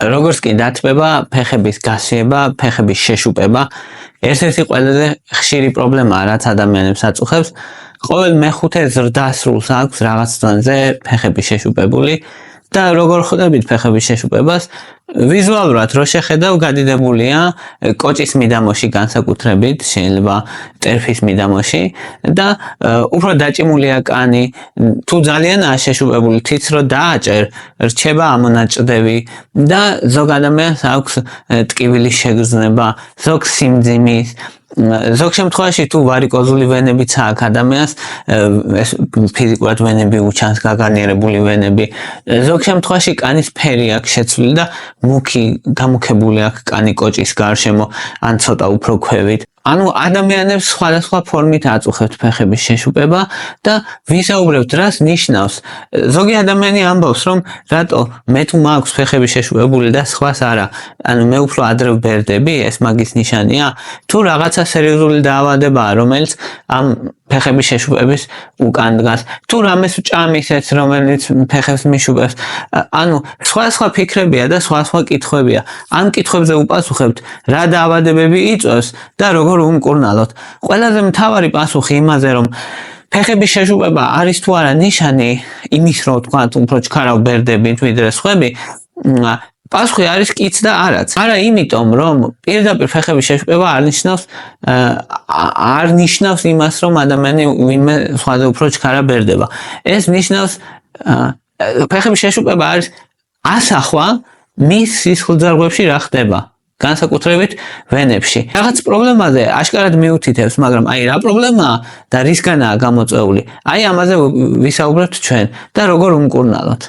როგორც კი დათბება ფეხების გასვიება, ფეხების შეშუპება, ერთ-ერთი ყველაზე ხშირი პრობლემაა, რაც ადამიანებს აწუხებს. ყოველ მეხუთე ზრდასრულს აქვს რაღაც დონეზე ფეხები შეშუპებული და როგორ ხვდებით ფეხების შეშუპებას? ვიზუალურად რო შეხედავ, გადიდებულია კოჭის მიდამოში განსაკუთრებით, შეიძლება ტერფის მიდამოში და უფრო დაჭიმულია კანი, თუ ძალიანაა შეშუპებული, თიც რო დააჭერ, რჩება ამონაჭდები და ზოგ ადამიანს აქვს ტკივილის შეგრძნება, ზოგს სიმძიმის, ზოგ შემთხვევაში თუ ვარიკოზული ვენებიც აქვს ადამიანს, ეს ფიზიკურად ვენები უჩანს, გაგანიერებული ვენები, ზოგ შემთხვევაში კანის ფერი აქვს შეცვლილი და მუქი გამუქებული აქვს კანი კოჭის გარშემო, ან ცოტა უფრო ქვევით. ანუ ადამიანებს სხვადასხვა ფორმით აწუხებთ ფეხების შეშუპება და ვისაუბრებთ რას ნიშნავს. ზოგი ადამიანი ამბობს, რომ რატო მე თუ მაქვს ფეხები შეშუპებული და სხვას არა, ანუ მე უფრო ადრე ვბერდები, ეს მაგის ნიშანია, თუ რაღაცა სერიოზული დაავადებაა, რომელიც ამ ფეხების შეშუპების უკან დგას, თუ რამეს ვჭამის ეს, რომელიც ფეხებს მიშუპებს. ანუ სხვადასხვა ფიქრებია და სხვადასხვა კითხვებია. ამ კითხვებზე უპასუხებთ, რა დაავადებები იწვევს და როგორ უმკურნალოთ. ყველაზე მთავარი პასუხი იმაზე, რომ ფეხების შეშუპება არის თუ არა ნიშანი იმის, რომ თქვათ, უფრო ჩქარავ ბერდებით ვიდრე სხვები, პასუხი არის კიც და არაც. არა იმიტომ, რომ პირდაპირ ფეხების შეშუპება არ ნიშნავს იმას, რომ ადამიანი ვინმე სხვაზე უფრო ჩქარა ბერდება. ეს ნიშნავს ფეხების შეშუპება არის ასახვა მის სისხლძარღვებში რა ხდება. განსაკუთრებით ვენებში. რაღაც პრობლემაზე აშკარად მიუთითებს, მაგრამ აი რა პრობლემაა და რისგანაა გამოწვეული. აი ამაზე ვისაუბრებთ ჩვენ და როგორ უმკურნალოთ.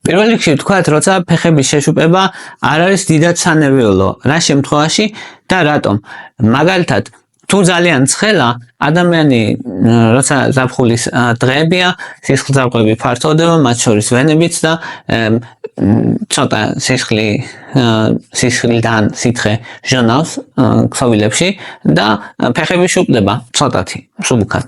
პირველ რიგში ვთქვათ, როცა ფეხების შეშუპება არ არის დიდად სანერვიულო, რა შემთხვევაში და რატომ. მაგალითად, თუ ძალიან ცხელა, ადამიანი როცა ზაფხულის დღეებია, სისხლძარღვები ფართოვდება, მათ შორის ვენებიც და ცოტა სისხლიდან სითხე ჟონავს ქსოვილებში და ფეხები შუპდება ცოტათი, სუბუქად.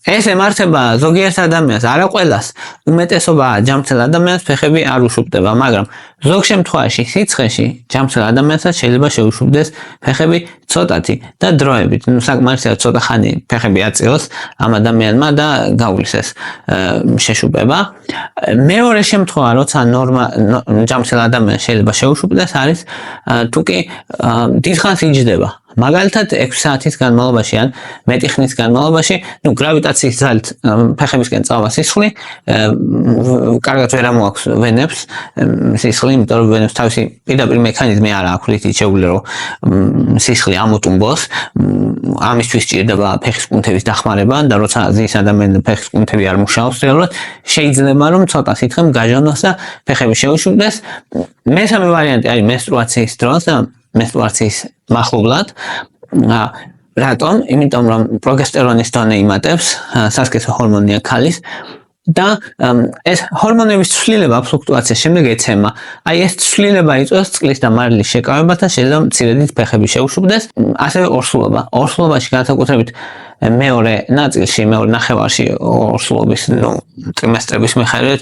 ეს ემართება ზოგიერთ ადამიანს, არა ყველას, უმეტესობა ჯამრთელ ადამიანს ფეხები არ უშუპდება, მაგრამ ზოგ შემთხვევაში სიცხეში ჯამრთელ ადამიანსაც შეიძლება შეუშუპდეს ფეხები ცოტათი და დროებით. საკმარისია ცოტა ხანი ფეხები აწიოს ამ ადამიანმა და გავლის ეს შეშუპება. მეორე შემთხვევა, როცა ჯამრთელ ადამიანს შეიძლება შეუშუპდეს, არის თუკი დიდხანს იჯდება. მაგალითად 6 საათის განმავლობაში ან მეტი ხნის განმავლობაში, გრავიტაციის ძალით ფეხებისკენ წავა სისხლი, კარგად ვერ ამოაქვს ვენებს სისხლი, იმიტომ რომ ვენებს თავისი პირდაპირ მექანიზმი არ აქვს, რითიც შეუძლია რომ სისხლი ამოტუმბოს. ამისთვის სჭირდება ფეხის კუნთების დახმარება და როცა ზის ადამიანს ფეხის კუნთები არ მუშაობს რეალურად, შეიძლება რომ ცოტა სითხემ გაჟონოს და ფეხები შეუშუპდეს. მესამე ვარიანტი არის მენსტრუაციის დროს და მენსტრუაციის მახლობლად. რატომ? იმიტომ რომ პროგესტერონის დონე იმატებს, სასქესო ჰორმონია ქალის და ეს ჰორმონების ცვლილება, ფლუქტუაცია შემდეგ ეცემა. აი ეს ცვლილება იწვევს წყლის და მარილის შეკავებას და შეიძლება მცირედით ფეხები შეუშუპდეს. ასევე ორსულობა. ორსულობაში განსაკუთრებით მეორე ნაწილში, მეორე ნახევარში ორსულობის ტრიმესტრების მიხედვით,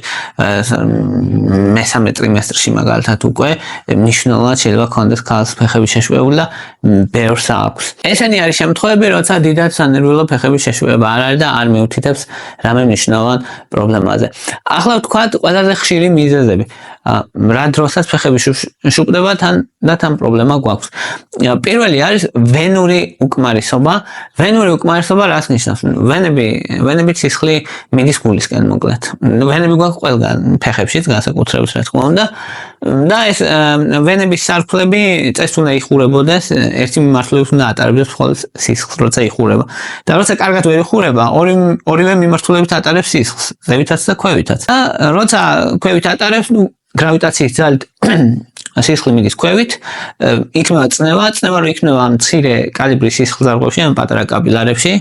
მესამე ტრიმესტრში მაგალითად უკვე მნიშვნელოვნად შეიძლება ქონდეს ქალს ფეხები შეშუპებული და ბევრს აქვს. ესენი არის შემთხვევები, როცა დიდად სანერვიულო ფეხების შეშუპება არ არის და არ მიუთითებს რამე მნიშვნელოვან პრობლემაზე. ახლა ვთქვათ ყველაზე ხშირი მიზეზები. რა დროსაც ფეხები შუპდება და თან პრობლემა გვაქვს. პირველი არის ვენური უკმარისობა. ვენური უკმარისობა რას ნიშნავს? ვენები სისხლი მიდის გულისკენ მოკლედ. ვენები გვაქვს ყველგან, ფეხებშიც განსაკუთრებით რა თქმა უნდა. და ეს ვენების სარკმლები წეს უნდა იხურებოდეს, ერთი მიმართულებით უნდა ატარებდეს მხოლოდ სისხლს, როცა იხურება. და როცა კარგად ვერ იხურება, ორივე მიმართულებით ატარებს სისხლს, ზევითაც და ქვევითაც. და როცა ქვევით ატარებს, გრავიტაციის ძალით სისხლი მიდის ქვევით, იქნება წნევა რო იქნება მცირე კალიბრის სისხლძარღვებში, ან პატარა კაპილარებში,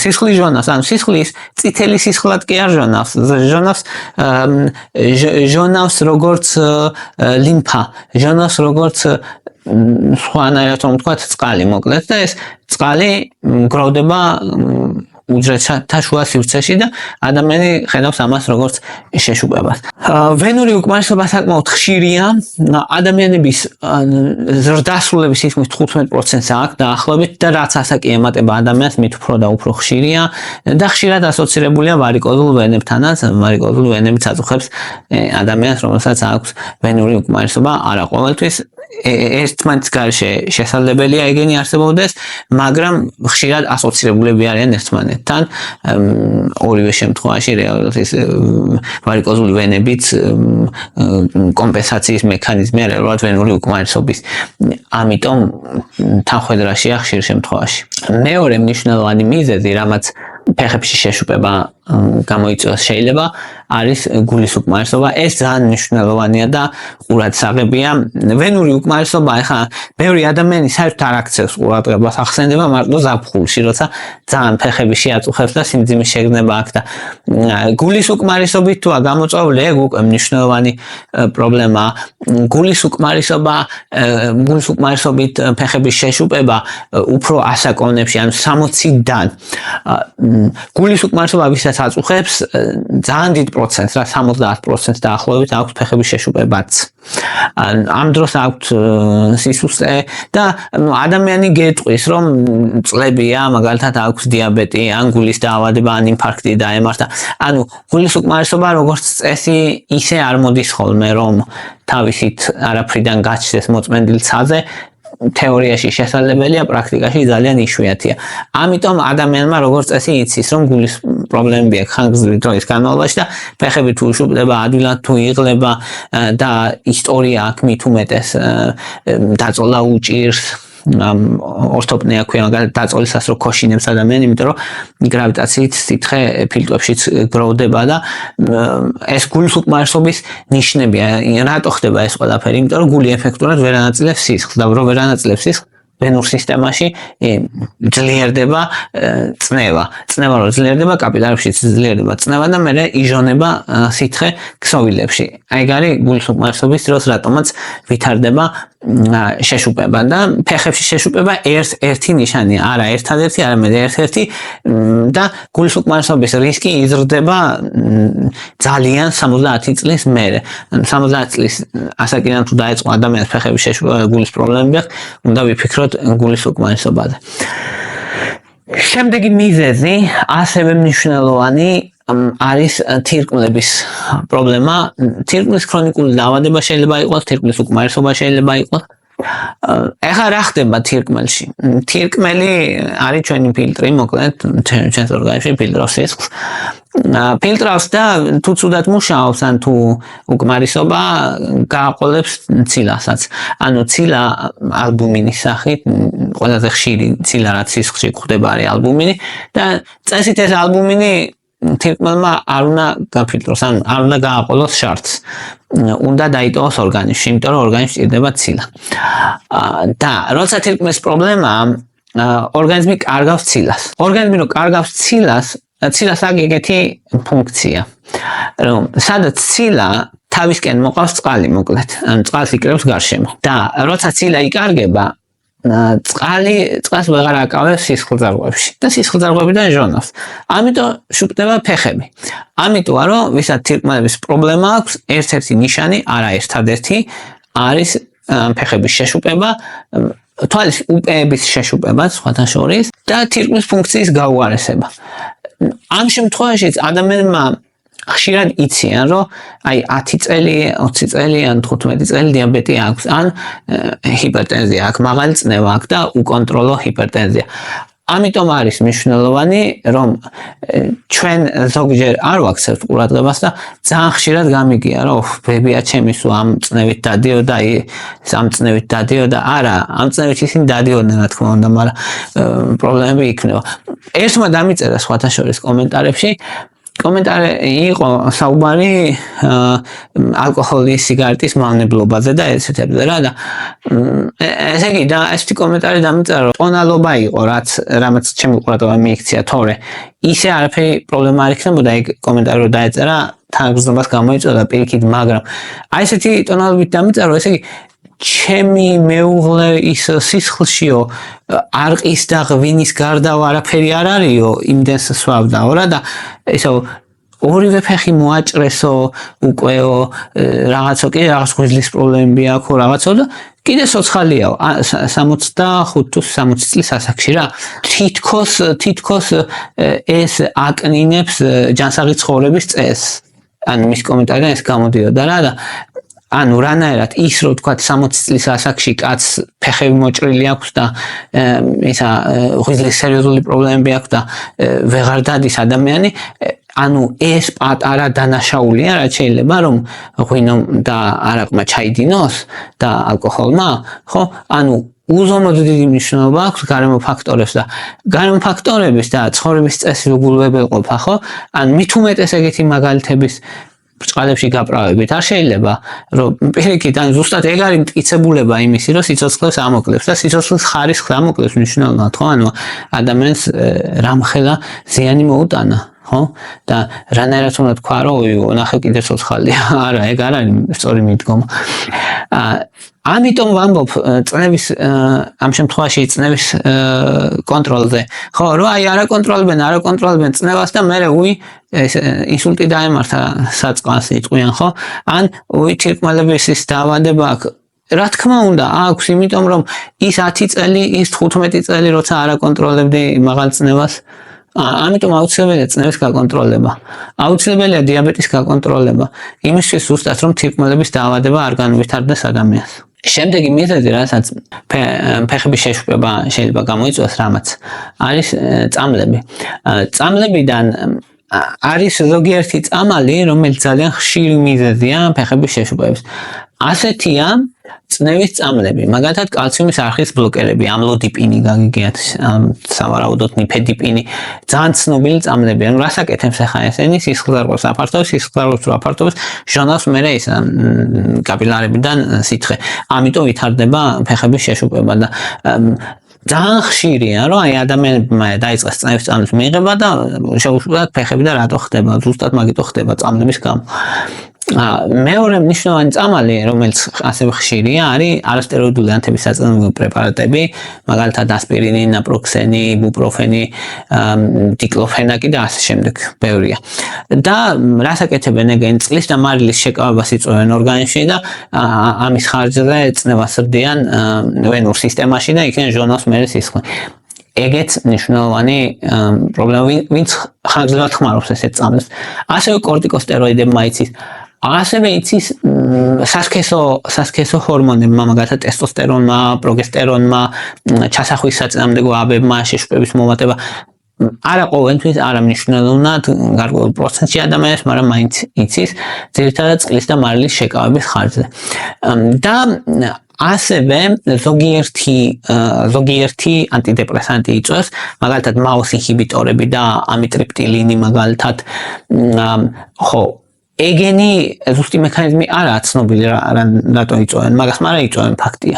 სისხლი ჟონავს, ანუ სისხლის წითელი სისხლად კი არ ჟონავს როგორც ლიმფა, ჟონავს როგორც სხვანაირად რომ ვთქვათ, წყალი მოკლედ და ეს წყალი გროვდება უჯრედთა შუა სივრცეში და ადამიანი ხედავს ამას როგორც შეშუპებას. ვენური უკმარისობა საკმაოდ ხშირია, ადამიანების ზრდასრულების სისხლის 15%-ს აქვს დაახლოებით და რაც ასაკი ემატება ადამიანს მით უფრო და უფრო ხშირია და ხშირად ასოცირებულია ვარიკოზულ ვენებთანაც. ვარიკოზული ვენებიც აწუხებს ადამიანს, რომელსაც აქვს ვენური უკმარისობა. არა ყოველთვის ერთმანეთის გარშე შესაძლებელია ეგენი არსებობდეს, მაგრამ ხშირად ასოცირებულები არიან ერთმანეთთან. ორივე შემთხვევაში რეალურად ვარიკოზული ვენებიც კომპენსაციის მექანიზმი არის რეალურად ვენური უკმარისობის. ამიტომ თანხმედრაშია ხშირ შემთხვევაში. მეორე მნიშვნელოვანი მიზეზი, რამაც ფეხებში შეშუპება გამოიწვევს შეიძლება არის გულის უკმარისობა. ეს ძალიან მნიშვნელოვანია და ყურადსაღებია. ვენური უკმარისობა ახლა ბევრი ადამიანი საერთოდ არ აქცევს ყურადღებას, ახსენდება მარტო ზაფხულში, როცა ძალიან ფეხები შეაწუხებს და სიმძიმის შეგრძნება აქვს და გულის უკმარისობით თუ გამოწვეული ეგ უკვე მნიშვნელოვანი პრობლემაა. გულის უკმარისობით ფეხების შეშუპება უფრო ასაკოვნებში, ანუ 60-დან გულის უკმარისობა ვისაც აწუხებს ძალიან დიდ პროცენტს, რა 70% დაახლოებით აქვს ფეხების შეშუპებაც. ამ დროს აქვს სისუსტე და ადამიანი გეტყვის, რომ წლებია, მაგალითად აქვს დიაბეტი, ან გულის დაავადება, ან ინფარქტი დაემართა. ანუ გულის უკმარისობა როგორც წესი ისე არ მოდის ხოლმე, რომ თავისით არაფრიდან გაჩნდეს მოწმენდილ ცაზე. თეორიაში შესაძლებელია, პრაქტიკაში ძალიან იშვიათია. ამიტომ ადამიანმა როგორც წესი იცის, რომ გულის პრობლემები აქვს ხანგრძლივი დროის განმავლობაში და ფეხები თუ იშუპდება, ადვილად თუ იღლება და ისტორია აქვს მით უმეტეს დაწოლა უჭირს. ორთოპნია ქვია, მაგალითად დაწოლისას რო ქოშინებს ადამიანი, იმიტომ რომ გრავიტაციით სითხე ფილტვებშიც გროვდება და ეს გულის უკმარისობის ნიშნებია. რატო ხდება ეს ყველაფერი? იმიტომ რომ გული ეფექტურად ვერ ანაწილებს სისხლს და რო ვერ ანაწილებს სისხლს ვენურ სისტემაში ძლიერდება წნევა. წნევა რო ძლიერდება, კაპილარებშიც ძლიერდება წნევა და მერე იჟონება სითხე ქსოვილებში. ეგ არის გულის უკმარისობის დროს, რატომაც ვითარდება შეშუპება და ფეხებში შეშუპება ერთ-ერთი ნიშანია, არა ერთადერთი, არამედ ერთ-ერთი და გულის უკმარისობის რისკი იზრდება ძალიან 70 წლის მერე. 70 წლის ასაკიდან თუ დაიწყო ადამიანს ფეხების შეშუპება გულის პრობლემები აქვს, უნდა ვიფიქროთ გულის უკმარისობაზე. შემდეგი მიზეზი ასევე მნიშვნელოვანი არის თირკმლების პრობლემა. თირკმლის ქრონიკული დაავადება შეიძლება იყოს, თირკმლის უკმარისობა შეიძლება იყოს. ეხლა რა ხდება თირკმელში? თირკმელი არის ჩვენი ფილტრი, მოკლედ ჩვენს ორგანიზმში ფილტრავს სისხლს. ფილტრავს და თუ ცუდად მუშაობს, ან თუ უკმარისობა გააყოლებს ციලාსაც. ანუ ცილა ალბუმინის სახით, ყველაზე ხშირი ცილა რაც სისხლში გვხვდება არის ალბუმინი და წესით ეს ალბუმინი თირკმელმა არ უნდა გაფილტროს, ან არ უნდა გააყოლოს შარდს. უნდა დაიტოვოს ორგანიზმში, იმიტომ რომ ორგანიზმში ჭირდება ცილა. და როცა თირკმლის პრობლემაა, ორგანიზმი კარგავს ცილას. ორგანიზმი რო კარგავს ცილას, ცილას აქვს ეგეთი ფუნქცია, რომ სადაც ცილა თავისკენ მოყავს წყალი, მოკლედ, ანუ წყალს იკრებს გარშემო. და როცა ცილა იკარგება, წყალს ვეღარ აკავებს სისხლძარღვებში და სისხლძარღვებიდან ჟონავს. ამიტომ შუპდება ფეხები. ამიტომა რომ ვისაც თირკმლების პრობლემა აქვს, ერთ-ერთი ნიშანი, არა ერთადერთი, არის ფეხების შეშუპება, თვალის უპეების შეშუპება სხვათა შორის და თირკმლის ფუნქციის გაუარესება. ამ შემთხვევაშიც ადამიანმა ხშირად იციან, რომ აი 10 წელი, 20 წელი ან 15 წელი დიაბეტი აქვს, ან ჰიპერტენზია აქვს, მაღალი წნევა აქვს და უკონტროლო ჰიპერტენზია. ამიტომ არის მნიშვნელოვანი, რომ ჩვენ ზოგჯერ არ ვაქცევთ ყურადღებას და ძალიან ხშირად გამიგია, რომ ბებია ჩემი სულ ამ წნევით დადიოდა, ამ წნევით დადიოდა, არა, ამ წნევით ისინი დადიოდნენ, რა თქმა უნდა, მაგრამ პრობლემები იქნება. ერთმა დამიწერა სხვათა შორის კომენტარებში, კომენტარი იყო საუბარი ალკოჰოლის, სიგარეტის მავნებლობაზე და ესეთებზე რა და ესე იგი და ესეთი კომენტარი დამიწერა, რომ ტონალობა იყო, რამაც ჩემი ყურადღება მიიქცია, თორე ისე არაფერი პრობლემა არ იქნებოდა, ეგ კომენტარი რო დაეწერა, თანაგრძნობას გამოიწვია პირიქით, მაგრამ აი ესეთი ტონალობით დამიწერა, ესე იგი ჩემი მეუღლე ის სისხლშიო არ ყის და ღვინის გარდა არაფერი არ არისო იმდენს სვავდაო რა და ესო ორივე ფეხი მოაჭრესო უკეო რაღაცო კი რაღაც ღვიძლის პრობლემები აქვს რაღაცო და კიდე სოცხალიაო 65 თუ 60 წლის ასაკში რა თითქოს ეს აკნინებს ჯანსაღი ცხოვრების წესს ანუ მის კომენტარიდან ეს გამოდიოდა რა და ანუ რანაირად ის რო თქვა 60 წლის ასაკში კაცს ფეხები მოჭრილი აქვს და ისა ღვიძლის სერიოზული პრობლემები აქვს და ვეღარ დადის ადამიანი ანუ ეს პატარა დანაშაულია რაც შეიძლება რომ ღვინომ და არაკმა ჩაიდინოს და ალკოჰოლმა ხო ანუ უზომოდ დიდი მნიშვნელობა აქვს გარემო ფაქტორებს და გარემო ფაქტორების და ცხოვრების წესის უგულებელყოფა ხო ან მით უმეტეს ეგეთი მაგალითების ბრწყალებში გაправებით არ შეიძლება რომ პირიქით ან ზუსტად ეგ არის მტკიცებულება იმისი რომ სიცოცხლეს ამოკლებს და სიცოცხლის ხარისხს ამოკლებს მნიშვნელოვნად ხო ანუ ადამიანს რამხელა ზიანი მოუტანა ხო და რანაირად უნდა თქვა რომ ნახე კიდე სოცხალია არა ეგ არ არის სწორი მიდგომა ამიტომ ვამბობ წნევის ამ შემთხვევაში წნევის კონტროლზე ხო რომ აი არ აკონტროლებენ წნევას და მე ინსულტი დაემართა საწყას იტყვიან ხო ან თირკმელების ის დაავადება აქვს რა თქმა უნდა აქვს იმიტომ რომ ის 10 წელი ის 15 წელი როცა არ აკონტროლებდი მაღალ წნევას ამიტომ აუცილებელია წნევის გაკონტროლება აუცილებელია დიაბეტის გაკონტროლება იმისთვის ზუსტად რომ თირკმელების დაავადება არ განუვითარდეს ადამიანს შემდეგი მიზეზი რასაც ფეხების შეშუპება შეიძლება გამოიწვიოს რამაც არის წამლებიდან არის ზოგიერთი წამალი რომელიც ძალიან ხშირი მიზეზია ფეხების შეშუპების ასეთია წნევის წამლები მაგალითად კალციუმის არხის ბლოკერები ამლოდიპინი გაგიგიათ სავარაუდოდ ნიფედიპინი ძალიან ცნობილი წამლები ანუ რას აკეთებს ახლა ესენი სისხლძარღვას აფართოვებს სისხლძარღვას რო აფართოვებს ჟონავს მერე ის კაპილარებიდან სითხე ამიტომ ვითარდება ფეხების შეშუპება და ძალიან ხშირია რომ აი ადამიანებმა დაიწყეს წნევის წამლის მიღება და შეუშვათ ფეხები და რატო ხდება ზუსტად მაგითო ხდება წამლების გამო მეორე მნიშვნელოვანი წამალი რომელიც ასევე ხშირია არის არასტეროიდული ანთების საწინააღმდეგო პრეპარატები მაგალითად ასპირინი, ნაპროქსენი, იბუპროფენი, დიკლოფენაკი და ასე შემდეგ ბევრია და რას აკეთებენ ეგენ წყლის და მარილის შეკავებას იწვევენ ორგანიზმში და ამის ხარჯზე წნევას სრდიან ვენურ სისტემაში და იქიდან ჟონავს მერე სისხლი ეგეც მნიშვნელოვანი პრობლემა ვინც ხანგრძლივად ხმარობს ესეთ წამლებს ასევე კორტიკოსტეროიდებმა იცის ასევე იცის სასქესო ჰორმონებმა მაგალითად ტესტოსტერონმა, პროგესტერონმა, ჩასახვის საწინააღმდეგო აბებმა, შეშუპების მომატება არა ყოველთვის არა მნიშვნელოვნად გარკვეულ პროცენტში ადამიანებს, მაგრამ მაინც იცის ძირითადად წყლის და მარილის შეკავების ხარჯზე. და ასევე ზოგიერთი ანტიდეპრესანტი იწვევს, მაგალითად MAOs ინჰიბიტორები და ამიტრიპტილინი მაგალითად ხო ეგენი ზუსტი მექანიზმი არაა ცნობილი რატო იწვევენ, მაგას მაგრამ იწვევენ ფაქტია.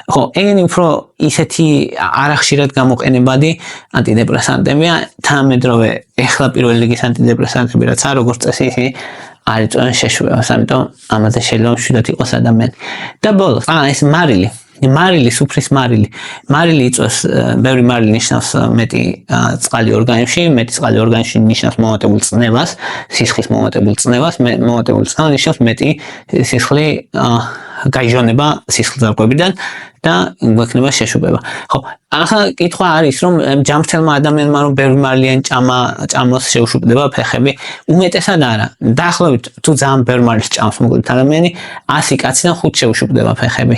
ხო, ეგენი უფრო ისეთი არახშირად გამოყენებადი ანტიდეპრესანტებია, თანამედროვე ეხლა პირველი რიგის ანტიდეპრესანტები რაც არის როგორც წესი ისინი არ იწვევენ შეშუპებას, ამიტომ ამაზე შეიძლება მშვიდად იყოს ადამიანი. და ბოლოს, ეს მარილი, სუფრის მარილი იწვევს, ბევრი მარილი ნიშნავს მეტი წყალი ორგანიზმში, მეტი წყალი ორგანიზმში ნიშნავს მომატებულ წნევას, სისხლის მომატებულ წნევას, მომატებულ წნევა ნიშნავს მეტი სისხლი გაიჟონება სისხლძარღვებიდან და გვექნება შეშუპება. ხო, ახლა კითხვა არის, რომ ჯამრთელმა ადამიანმა რომ ბევრი მარილიანი ჭამოს შეუშუპდება ფეხები, უმეტესად არა. დაახლოებით თუ ძალიან ბევრი მარილს ჭამს მოკლედ ადამიანი, 100 კაციდან 5 შეუშუპდება ფეხები.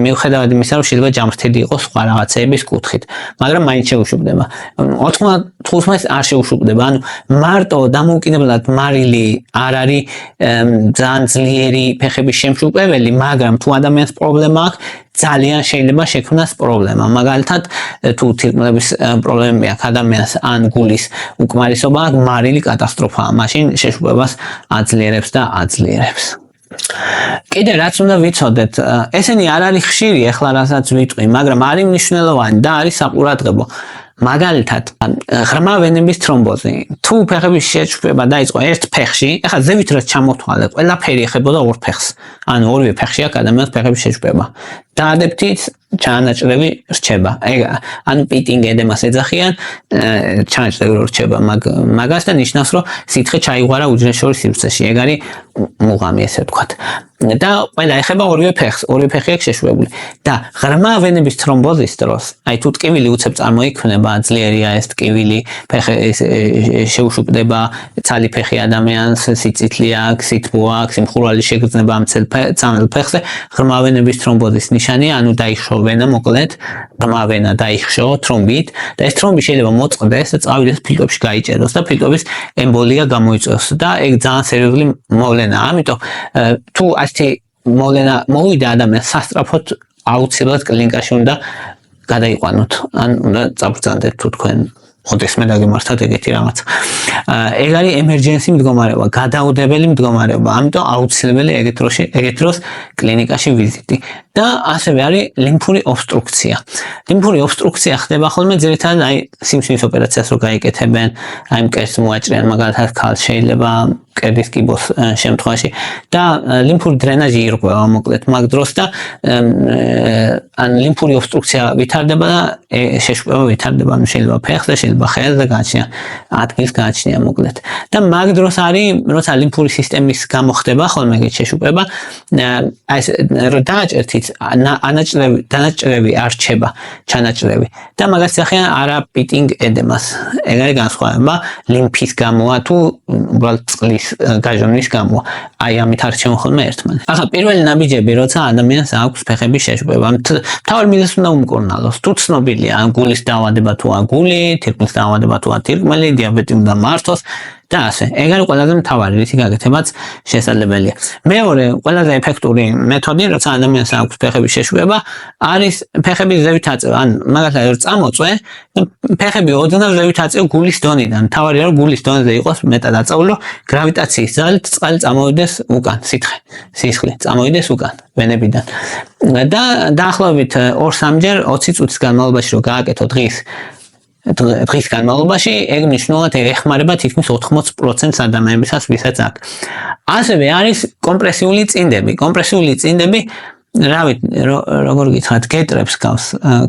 მიუხედავად იმისა, რომ შეიძლება ჯამრთელი იყოს სხვა რაღაცეების კუთხით, მაგრამ მაინც შეუშუპდება. 95% არ შეუშუპდება. ანუ მარტო დამოუკიდებლად მარილი არ არის ძალიან ძლიერი ფეხების შემშუპებელი, მაგრამ თუ ადამიანს პრობლემა აქვს, ძალიან შეიძლება შექმნას პრობლემა. მაგალითად, თუ თირკმლების პრობლემები აქვს ადამიანს ან გულის უკმარისობა აქვს, მარილი კატასტროფაა. მაშინ შეშუპებას აძლიერებს და აძლიერებს. კიდე რაც უნდა ვიცოდეთ, ესენი არ არის ხშირი, ახლა რასაც ვიტყვი, მაგრამ არის მნიშვნელოვანი და არის საყურადღებო. მაგალითად, ღრმა ვენების თრომბოზი. თუ ფეხების შეჭრება დაიწყო ერთ ფეხში, ეხლა ზევით რაც ჩამოთვალე, ყველაფერი ეხებოდა ორ ფეხს. ანუ ორივე ფეხში აქვს ადამიანს ფეხების შეჭრება. დაადებთით ჩანაჭრევი რჩება. ანუ პიტინგ ედემას ეძახიან, ჩანაჭრევი რჩება მაგას და ნიშნავს, რომ სითხე ჩაიღვარა უჯრედშორის სივრცეში. ეგ არის მუღამი, ესე ვთქვათ. და ყველა ეხება ორივე ფეხს, ორივე ფეხი აქვს შეშვებული. და ღრმა ვენების თრომბოზის დროს, აი თუ ტკივილი უცებ წარმოიქმნება, ძლიერია ეს ტკივილი, ფეხი შეუშუპდება, ცალი ფეხი ადამიანს, სიწითლე აქვს, სითბო აქვს, სიმხურვალი შეგრძნება ამ წამელ ფეხზე, ღრმა ვენების თრომბოზის ნიშანია, ანუ დაიხშო ვენა, მოკლედ, ღრმა ვენა დაიხშო თრომბით და ეს თრომბი შეიძლება მოწყდეს და წავიდეს ფილტვებში გაიჭეროს და ფილტვების ემბოლია გამოიწვევს და ეგ ძალიან სერიოზული მოვლენაა. ამიტომ თუ ასეთი მოვლენა მოვიდა ადამიანს სასწრაფოდ აუცილებლად კლინიკაში უნდა გადაიყვანოთ. ან უნდა წაბრძანდეთ თუ თქვენ ოდესმე დაგემართათ ეგეთი რაღაც. ეგ არის ემერჯენსი მდგომარეობა, გადაუდებელი მდგომარეობა. ამიტომ აუცილებელი ეგეთ დროს კლინიკაში ვიზიტი. და ასევე არის ლიმფური ობსტრუქცია. ლიმფური ობსტრუქცია ხდება ხოლმე ძირითადად აი სიმსივნის ოპერაციას რო გაიკეთებენ, აი მკერდს მოაჭრიან, მაგალითად ქალს შეიძლება მკერდის კიბოს შემთხვევაში და ლიმფური დრენაჟი ირღვევა მოკლედ მაგ დროს და ან ლიმფური ობსტრუქცია ვითარდება და შეშუპება ვითარდება, ანუ შეიძლება ფეხზე, შეიძლება ხელზე გააჩნია, ადგილს გააჩნია მოკლედ. და მაგ დროს არის, როცა ლიმფური სისტემის გამოხდება ხოლმე ეგეთ შეშუპება, აი ეს რო დააჭერთ დანაჭრევი არ რჩება, ჩანაჭრევი. და მაგას ახიან არა პიტინგ ედემას. ეგ არის განსხვავება ლიმფის გამოა თუ უბრალოდ წყლის გაჟონვის გამოა. აი ამით არჩევენ ხოლმე ერთმანეთს. ახლა პირველი ნაბიჯები, როცა ადამიანს აქვს ფეხების შეშუპება, მთავარი მიზეზი უნდა უმკურნალოს. თუ ცნობილია, გულის დაავადება თუ აგული, თირკმლის დაავადება თუ ათირკმელი, დიაბეტი უნდა მართოს. და ასე. ეგ არის ყველაზე მთავარი, რითი გაკეთებაც შესაძლებელია. მეორე, ყველაზე ეფექტური მეთოდი, როცა ადამიანს აქვს ფეხების შეშუპება, არის ფეხების ზევით აწევა. ან მაგალითად წამოწვე, ფეხები ოდნავ ზევით აწევ გულის დონიდან. მთავარია რომ გულის დონეზე იყოს მეტად აწეულო, გრავიტაციის ძალით წყალი წამოვიდეს უკან, სისხლი წამოვიდეს უკან ვენებიდან. და დაახლოებით 2-3 ჯერ 20 წუთის განმავლობაში რო გააკეთო დღის განმავლობაში ეგ მნიშვნელოვნად ეხმარება თითქმის 80% ადამიანებისას, ვისაც აქვს. ასევე არის კომპრესიული წინდები. კომპრესიული წინდები როგორ გითხრათ, გეტრებს გავს,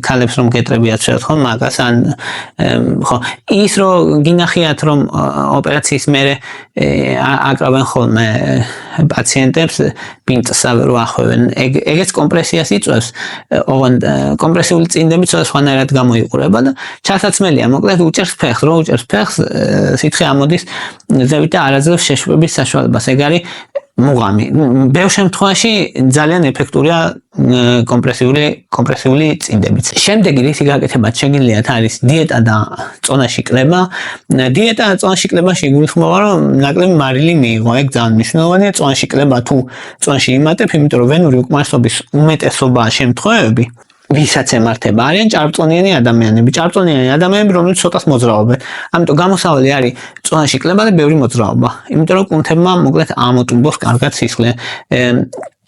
ქალებს რომ გეტრებიათ შეათ ხო მაგას ან ხო ის რომ გინახიათ რომ ოპერაციის მერე აკრავენ ხოლმე პაციენტებს პინწსავე რო ახვევენ, ეგეც კომპრესიას იწვევს, ოღონდ კომპრესიული წინდები ცოტა სხვანაირად გამოიყურება და ჩასაცმელია, მოკლედ უჭერს ფეხს, რო უჭერს ფეხს, სითხე ამოდის ზევით და არაძლევს შეშუპების საშუალებას. ეგ არის მუღამი. ბევრ შემთხვევაში ძალიან ეფექტურია კომპრესიული წინდებიც. შემდეგი რისი გაკეთებაც შეგიძლიათ არის დიეტა და წონაში კლება. დიეტა და წონაში კლებაში გულისხმობა რომ ნაკლები მარილი მიიღო. ეგ ძალიან მნიშვნელოვანია. წონაში კლება თუ წონაში იმატებ, იმიტომ რომ ვენური უკმარისობის უმეტესობა შემთხვევები ვისაც ემართება არიან ჭარბწონიანი ადამიანები. ჭარბწონიანი ადამიანები, რომლებიც ცოტას მოძრაობენ. ამიტომ გამოსავალი არის წონაში კლება და ბევრი მოძრაობა. იმიტომ რომ კუნთებმა მოკლედ ამოტუმბოს კარგად სისხლი.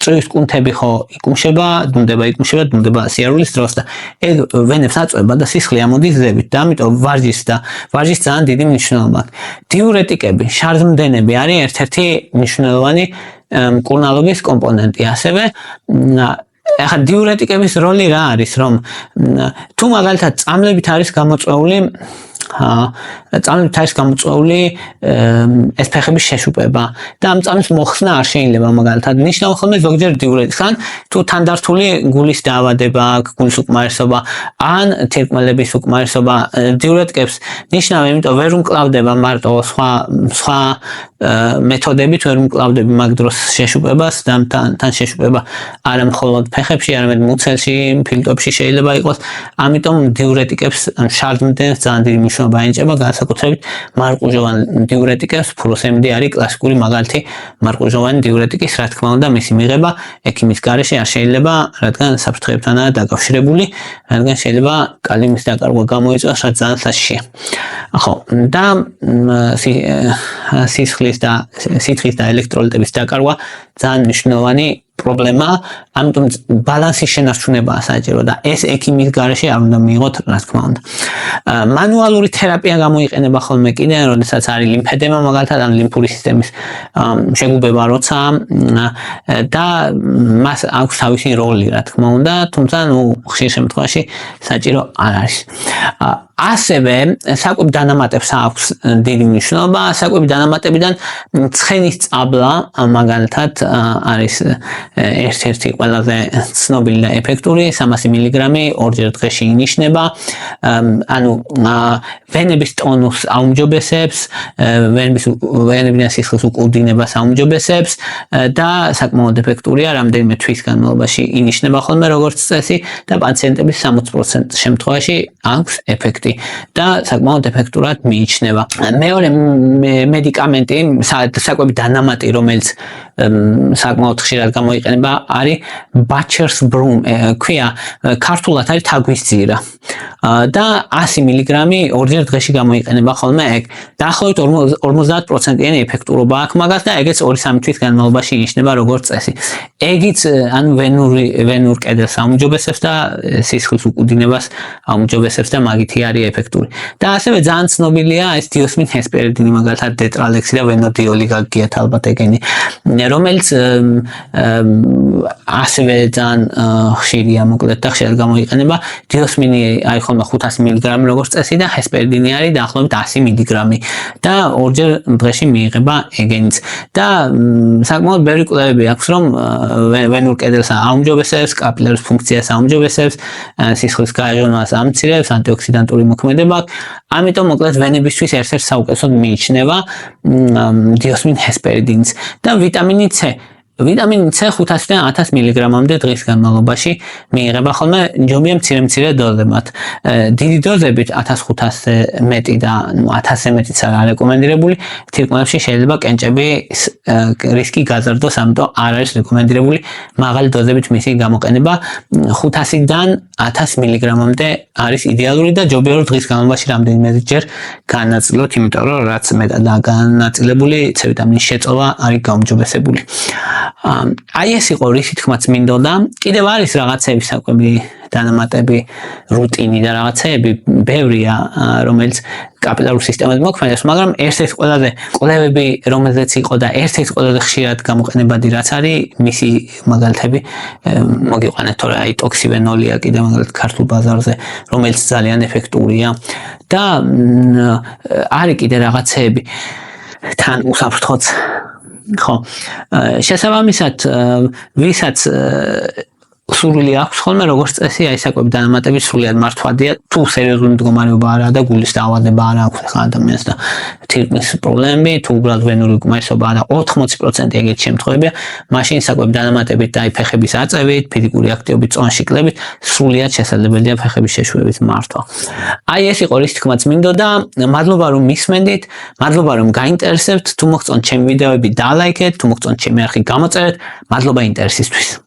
წვივის კუნთები ხო იკუმშება, დუნდება სიარულის დროს და ეგ ვენებს აწვება და სისხლი ამოდის ზევით და ამიტომ ვარჯის ძალიან დიდი მნიშვნელობა აქვს. დიურეტიკები, შარდმდენები არის ერთ-ერთი მნიშვნელოვანი მკურნალობის კომპონენტი. ასევე ახლა დიურეტიკების როლი რა არის, რომ თუ მაგალითად წამლებით არის გამოწვეული ეს ფეხების შეშუპება და ამ წამლის მოხსნა არ შეიძლება მაგალითად ნიშნავს ხოლმე ზოგჯერ დიურეტიკს, ან თუ თანდართული გულის დაავადება აქვს, გულის უკმარისობა, ან თირკმელების უკმარისობა, დიურეტიკებს ნიშნავენ, იმიტომ ვერ უმკლავდება მარტო სხვა მეთოდებით ვერ უმკლავდება მაგ დროს შეშუპებას და თან შეშუპება არა მხოლოდ ფეხებში, არამედ მუცელში, ფილტვებში შეიძლება იყოს. ამიტომ დიურეტიკებს შარდმდენს ძალიან დიდი მნიშვნელობა ენიჭება, განსაკუთრებით მარყუჟოვან დიურეტიკებს. ფუროსემიდი არის კლასიკური მაგალითი მარყუჟოვანი დიურეტიკის, რა თქმა უნდა, მისი მიღება ექიმის გარეშე არ შეიძლება, რადგან საფრთხეებთანაა დაკავშირებული, რადგან შეიძლება კალიუმის დაკარგვა გამოიწვიოს, რაც ძალიან საშიშია. ხო, და სითხის და ელექტროლიტების დაკარგვა ძალიან მნიშვნელოვანი პრობლემა, ამიტომ ბალანსის შენარჩუნებაა საჭირო და ეს ექიმის გარეშე არ უნდა მიიღოთ, რა თქმა უნდა. მანუალური თერაპია გამოიყენება ხოლმე კიდე, როდესაც არის ლიმფედემა, მაგალითად, ან ლიმფური სისტემის შეგუბება როცა და მას აქვს თავისი როლი, რა თქმა უნდა, თუმცა ხშირ შემთხვევაში საჭირო არ არის. ასევე საკვები დანამატებს აქვს დიდი მნიშვნელობა, საკვები დანამატებიდან ცხენის წაბლა მაგალითად არის ერთ-ერთი ყველაზე ცნობილი და ეფექტური 300 მილიგრამი ორჯერ დღეში ინიშნება, ანუ ვენების ტონუსს აუმჯობესებს, ვენებიდან სისხლის უკუდინებას აუმჯობესებს და საკმაოდ ეფექტურია, რამდენიმე თვის განმავლობაში ინიშნება ხოლმე როგორც წესი და პაციენტების 60% შემთხვევაში აქვს ეფექტი და საკმაოდ ეფექტურად მიიჩნევა. მეორე მედიკამენტი, საკვები დანამატი, რომელიც საკმაოდ ხშირად გამოიყენება, არის Butcher's Broom, ქვია, ქართულად არის თაგვის ძირა. და 100 მილიგრამი ორჯერ დღეში გამოიყენება ხოლმე ეგ. დაახლოებით 50%-იანი ეფექტურობა აქვს მაგას და ეგეც 2-3 თვის განმავლობაში ინიშნება როგორც წესი. ეგიც ანუ ვენურ კედელს აუმჯობესებს და სისხლის უკუდინებას აუმჯობესებს და მაგითი არის ეფექტური. და ასევე ძალიან ცნობილია ეს დიოსმინ ჰესპერიდინი, მაგალითად დეტრალექსი და ვენოდიოლი გაგიათ ალბათ ეგენი, რომელიც ასევე ძალიან ხშირია მოკლედ და ხშირად გამოიყენება. დიოსმინი არის ხოლმე 500 მილიგრამი როგორც წესი და ჰესპერიდინი არის დაახლოებით 100 მილიგრამი და ორჯერ დღეში მიიღება ეგენიც. და საკმაოდ ბევრი კვლევები აქვს, რომ ვენურ კედელს აუმჯობესებს, კაპილარულ ფუნქციას აუმჯობესებს, სისხლის გააჟონვას ამცირებს, ანტიოქსიდანტური მოქმედება აქვს. ამიტომ მოკლედ ვენებისთვის ერთ-ერთ საუკეთესოდ მიიჩნევა დიოსმინ ჰესპერიდინს და ვიტამინი C. ვიტამინი C 500-დან 1000 მილიგრამამდე დღის განმავლობაში მიიღება ხოლმე ჯობია მცირე დოზებად. დიდი დოზებით 1500-ზე მეტი და 1000-ზე მეტიც არ რეკომენდირებული. თირკმლებში შეიძლება კენჭები რისკი გაზარდოს, ამიტომ არ არის რეკომენდირებული მაღალი დოზებით მისი გამოყენება. 500-დან 1000 მილიგრამამდე არის იდეალური და ჯობია რომ დღის განმავლობაში რამდენიმეჯერ განაწილოთ, იმიტომ რომ რაც მეტადაა განაწილებული, C ვიტამინის შეწოვა არის გაუმჯობესებული. აი ეს იყო რისი თქმაც მინდოდა. კიდევ არის რაღაცები საკვები დანამატები, რუტინი და რაღაცები ბევრია, რომელიც კაპილარულ სისტემაზე მოქმედებს, მაგრამ ერთ-ერთი ყველაზე კვლევები, რომელზეც იყო და ერთ-ერთი ყველაზე ხშირად გამოყენებადი რაც არის, მისი მაგალითები მოგიყვანეთ, თორე აი ტოქსივენოლია კიდე მაგალითად ქართულ ბაზარზე, რომელიც ძალიან ეფექტურია და არის კიდე რაღაცები თან უსაფრთხოც. ხო, შესაბამისად, ვისაც სურვილი აქვს ხოლმე როგორც წესი, აი საკვები დანამატები სრულიად მართვადია, თუ სერიოზული მდგომარეობა არაა და გულის დაავადება არ აქვს ახლა ადამიანს და თირკმლის პრობლემები, თუ უბრალოდ ვენური უკმარისობაა და 80% ეგეთი შემთხვევებია, მაშინ საკვები დანამატებით და აი ფეხების აწევით, ფიზიკური აქტივობით, წონაში კლებით, სრულიად შესაძლებელია ფეხების შეშვებით მართვა. აი ეს იყო რის თქმაც მინდოდა, მადლობა რომ მისმენდით, მადლობა რომ გაინტერესებთ, თუ მოგწონთ ჩემი ვიდეოები დალაიქეთ, თუ მოგწონთ ჩემი არხი გამოწერეთ, მადლობა ინტერესისთვის.